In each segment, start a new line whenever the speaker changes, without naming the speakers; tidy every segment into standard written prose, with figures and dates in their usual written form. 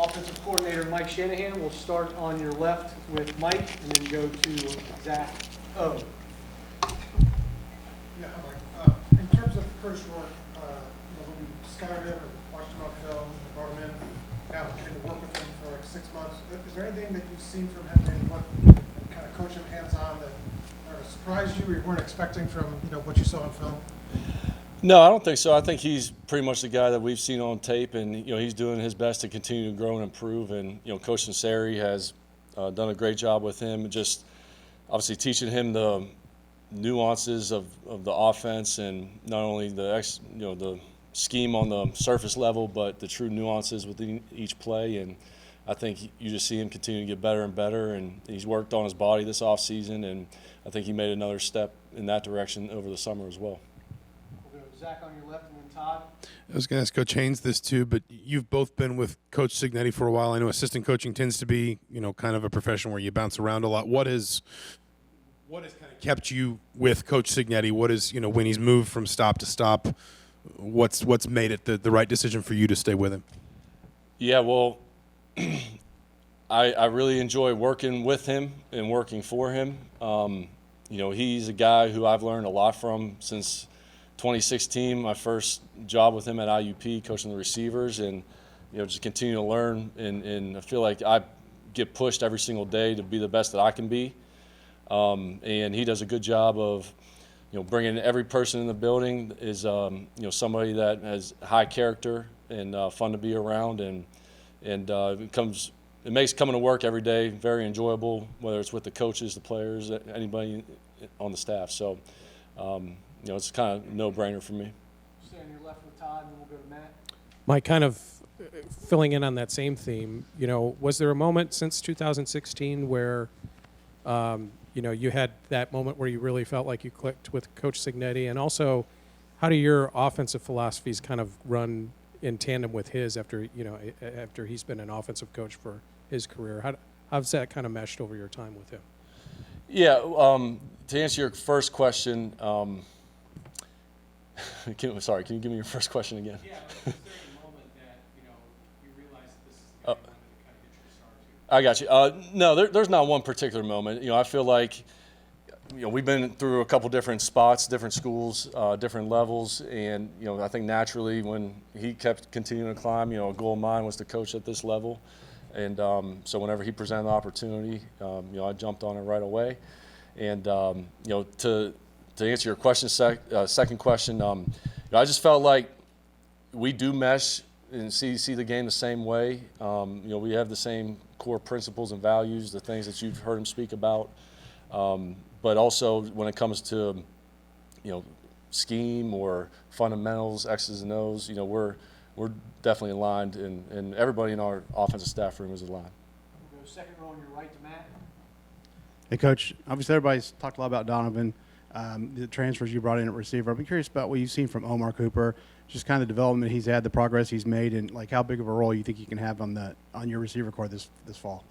Offensive coordinator Mike Shanahan. We'll start on your left with Mike and then go to Zach O.
Yeah, Mike. In terms of Coach Rourke, when we scouted him and watched him on film and brought him in, now getting to work with him for like 6 months, is there anything that you've seen from him and what kind of coach him hands-on that surprised you or you weren't expecting from what you saw on film?
No, I don't think so. I think he's pretty much the guy that we've seen on tape, and he's doing his best to continue to grow and improve. And Coach Sunseri has done a great job with him, just obviously teaching him the nuances of the offense and not only the scheme on the surface level, but the true nuances within each play. And I think you just see him continue to get better and better. And he's worked on his body this offseason, and I think he made another step in that direction over the summer as well.
Zach on your left and then Todd.
I was going to ask Coach Haynes this too, but you've both been with Coach Signetti for a while. I know assistant coaching tends to be, kind of a profession where you bounce around a lot. What has kind of kept you with Coach Signetti? What is, when he's moved from stop to stop, what's made it the right decision for you to stay with him?
Yeah, well, I really enjoy working with him and working for him. He's a guy who I've learned a lot from since 2016, my first job with him at IUP, coaching the receivers, and just continue to learn. And I feel like I get pushed every single day to be the best that I can be. And he does a good job of, bringing every person in the building is, somebody that has high character and fun to be around, and it makes coming to work every day very enjoyable, whether it's with the coaches, the players, anybody on the staff. So. It's kind of no-brainer for me.
Stay on your left with Todd, and then we'll go to Matt.
Mike, kind of filling in on that same theme, was there a moment since 2016 where, you had that moment where you really felt like you clicked with Coach Signetti? And also, how do your offensive philosophies kind of run in tandem with his after he's been an offensive coach for his career? How's that kind of meshed over your time with him?
Yeah, to answer your first question, can you give me your first question again?
Yeah, was there a moment that, you realized this is the guy you wanted to kind of get your start to?
I got you. No, there's not one particular moment. I feel like, we've been through a couple different spots, different schools, different levels, and, I think naturally when he kept continuing to climb, a goal of mine was to coach at this level. And so whenever he presented the opportunity, I jumped on it right away. And, to answer your question, second question, I just felt like we do mesh and see the game the same way. We have the same core principles and values, the things that you've heard him speak about. But also when it comes to, scheme or fundamentals, X's and O's, we're definitely aligned, and everybody in our offensive staff room is aligned.
We'll go second row on your right to Matt.
Hey, Coach. Obviously, everybody's talked a lot about Donovan, the transfers you brought in at receiver. I'm curious about what you've seen from Omar Cooper, just kind of the development he's had, the progress he's made, and like how big of a role you think he can have on your receiver corps this fall.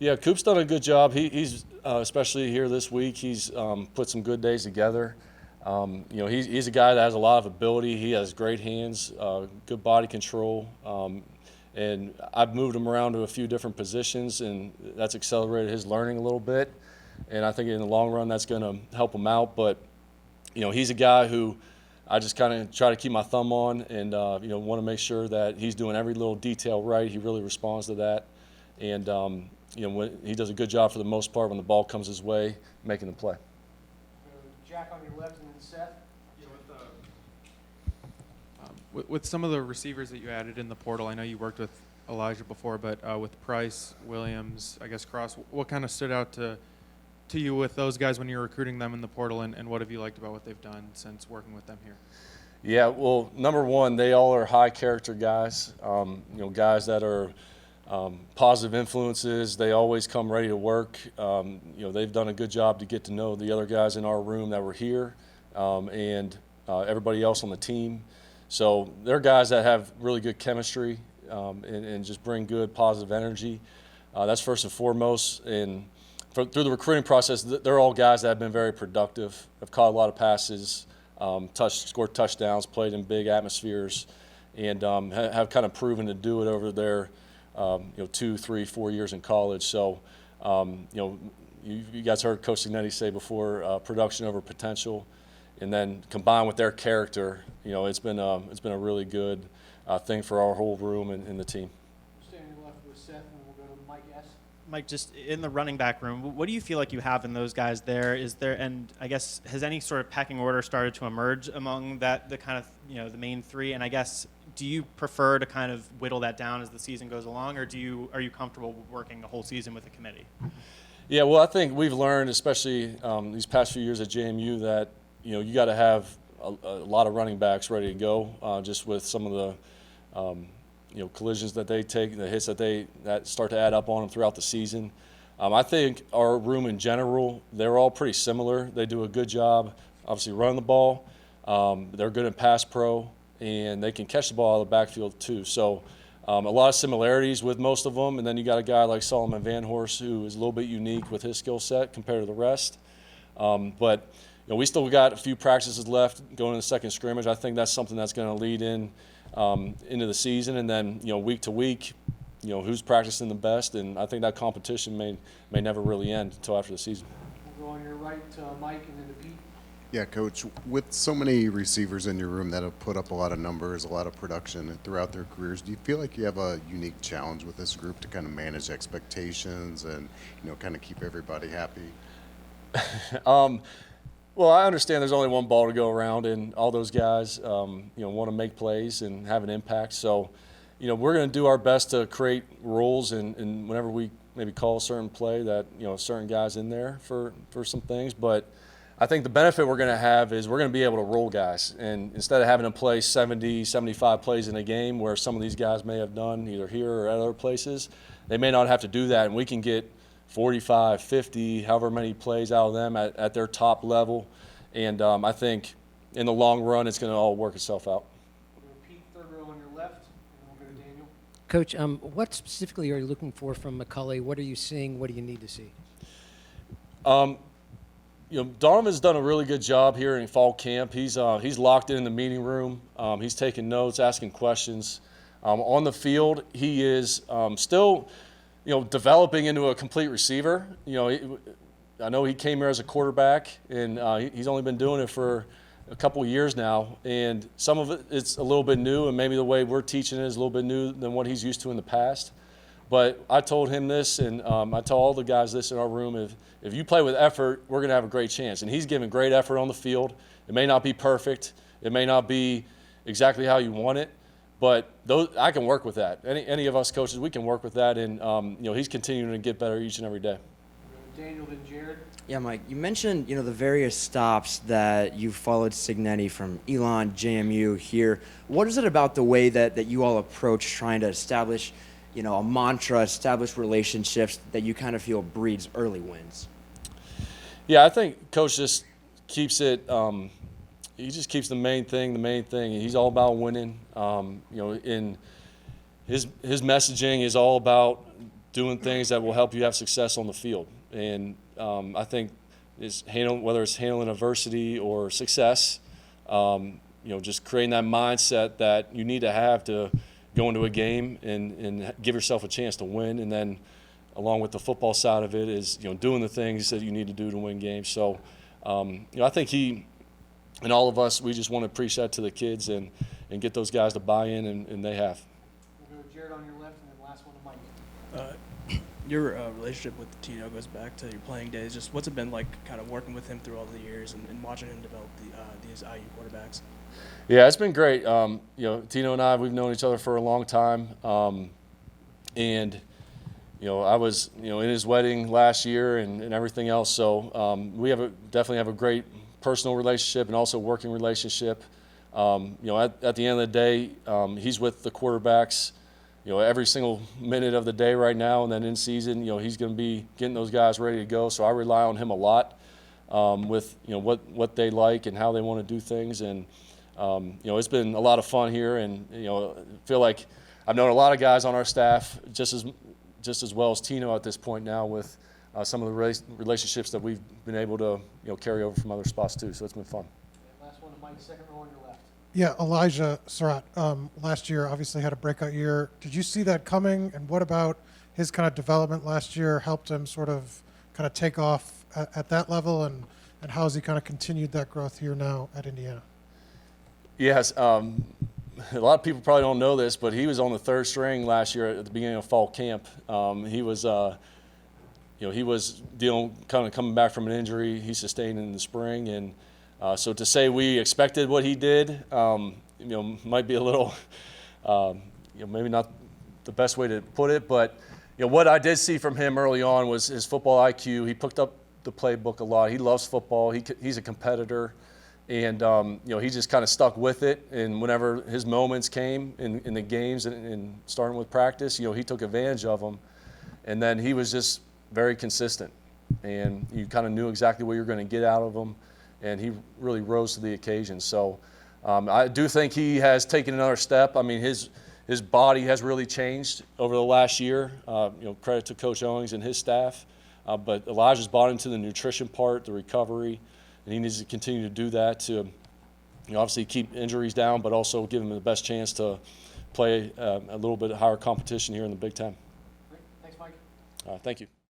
Yeah,
Coop's done a good job. He's especially here this week. He's put some good days together. He's a guy that has a lot of ability. He has great hands, good body control, and I've moved him around to a few different positions, and that's accelerated his learning a little bit. And I think in the long run that's going to help him out. But he's a guy who I just kind of try to keep my thumb on, and want to make sure that he's doing every little detail right. He really responds to that, and when he does a good job for the most part when the ball comes his way, making the play.
Jack on your left and then Seth.
With some of the receivers that you added in the portal, I know you worked with Elijah before, but with Price, Williams, I guess Cross, what kind of stood out to you with those guys when you were recruiting them in the portal, and what have you liked about what they've done since working with them here?
Yeah, well, number one, they all are high character guys, guys that are positive influences. They always come ready to work. They've done a good job to get to know the other guys in our room that were here, and everybody else on the team. So they're guys that have really good chemistry and just bring good positive energy. That's first and foremost. And through the recruiting process, they're all guys that have been very productive, have caught a lot of passes, scored touchdowns, played in big atmospheres, and have kind of proven to do it over their 2, 3, 4 years in college. So, you guys heard Coach Signetti say before, production over potential, and then combined with their character, it's been a really good thing for our whole room and the team.
Standing left with Seth, and we'll go to Mike S.
Mike, just in the running back room, what do you feel like you have in those guys there? Is there, and I guess, has any sort of pecking order started to emerge among the kind of, the main three? And I guess, do you prefer to kind of whittle that down as the season goes along, or are you comfortable working a whole season with a committee?
Yeah, well, I think we've learned, especially these past few years at JMU, that you got to have a lot of running backs ready to go, just with some of the collisions that they take, the hits that start to add up on them throughout the season. I think our room in general, they're all pretty similar. They do a good job, obviously, running the ball. They're good in pass pro, and they can catch the ball out of the backfield too. So a lot of similarities with most of them. And then you got a guy like Solomon Van Horst, who is a little bit unique with his skill set compared to the rest. But we still got a few practices left going into the second scrimmage. I think that's something that's going to lead into the season, and then week to week, who's practicing the best, and I think that competition may never really end until after the season.
We'll go on your right to Mike and then to Pete.
Yeah, Coach, with so many receivers in your room that have put up a lot of numbers, a lot of production throughout their careers, do you feel like you have a unique challenge with this group to kind of manage expectations and kind of keep everybody happy?
Well, I understand there's only one ball to go around, and all those guys, want to make plays and have an impact. So, we're going to do our best to create rules, and whenever we maybe call a certain play, that certain guys in there for some things. But I think the benefit we're going to have is we're going to be able to roll guys, and instead of having to play 70, 75 plays in a game where some of these guys may have done either here or at other places, they may not have to do that, and we can get 45, 50, however many plays out of them at their top level. And I think in the long run, it's going to all work itself out.
We'll go to Pete, third row on your left, and we'll go to Daniel.
Coach, what specifically are you looking for from McCully? What are you seeing? What do you need to see?
Donovan's done a really good job here in fall camp. He's locked in the meeting room. He's taking notes, asking questions. On the field, he is still developing into a complete receiver. I know he came here as a quarterback, and he's only been doing it for a couple of years now. And some of it's a little bit new, and maybe the way we're teaching it is a little bit new than what he's used to in the past. But I told him this, and I tell all the guys this in our room, if you play with effort, we're going to have a great chance. And he's giving great effort on the field. It may not be perfect. It may not be exactly how you want it. But I can work with that. Any of us coaches, we can work with that, and he's continuing to get better each and every day.
Daniel, then Jared.
Yeah, Mike, you mentioned the various stops that you followed Signetti from Elon, JMU here. What is it about the way that you all approach trying to establish a mantra, establish relationships that you kind of feel breeds early wins?
Yeah, I think Coach just keeps it. He just keeps the main thing. He's all about winning. In his messaging is all about doing things that will help you have success on the field. And I think whether it's handling adversity or success, just creating that mindset that you need to have to go into a game and give yourself a chance to win. And then along with the football side of it is, doing the things that you need to do to win games. So, I think he and all of us, we just want to preach that to the kids and get those guys to buy in, and they have.
We'll go to Jared on your left, and then last one to Mike.
Your relationship with Tino goes back to your playing days. Just what's it been like kind of working with him through all the years and watching him develop these IU quarterbacks?
Yeah, it's been great. Tino and I, we've known each other for a long time. And I was, in his wedding last year and everything else. So we definitely have a great personal relationship and also working relationship. At the end of the day, he's with the quarterbacks, every single minute of the day right now. And then in season, he's going to be getting those guys ready to go. So I rely on him a lot with, what they like and how they want to do things. And, it's been a lot of fun here. And, I feel like I've known a lot of guys on our staff just as well as Tino at this point now with some of the relationships that we've been able to carry over from other spots too. So it's been fun.
Last one to Mike, second row on your left.
Yeah, Elijah Sarat, last year obviously had a breakout year. Did you see that coming? And what about his kind of development last year helped him sort of kind of take off at that level? And how has he kind of continued that growth here now at Indiana?
Yes, a lot of people probably don't know this, but he was on the third string last year at the beginning of fall camp. He was, he was coming back from an injury he sustained in the spring, and so to say we expected what he did, might be a little, maybe not the best way to put it, but what I did see from him early on was his football IQ. He picked up the playbook a lot. He loves football. He's a competitor. And, he just kind of stuck with it. And whenever his moments came in the games and starting with practice, he took advantage of them. And then he was just very consistent. And you kind of knew exactly what you were going to get out of him. And he really rose to the occasion. So I do think he has taken another step. I mean, his body has really changed over the last year. Credit to Coach Owings and his staff. But Elijah's bought into the nutrition part, the recovery. And he needs to continue to do that to, obviously keep injuries down, but also give him the best chance to play a little bit higher competition here in the Big Ten.
Great. Thanks, Mike.
Thank you.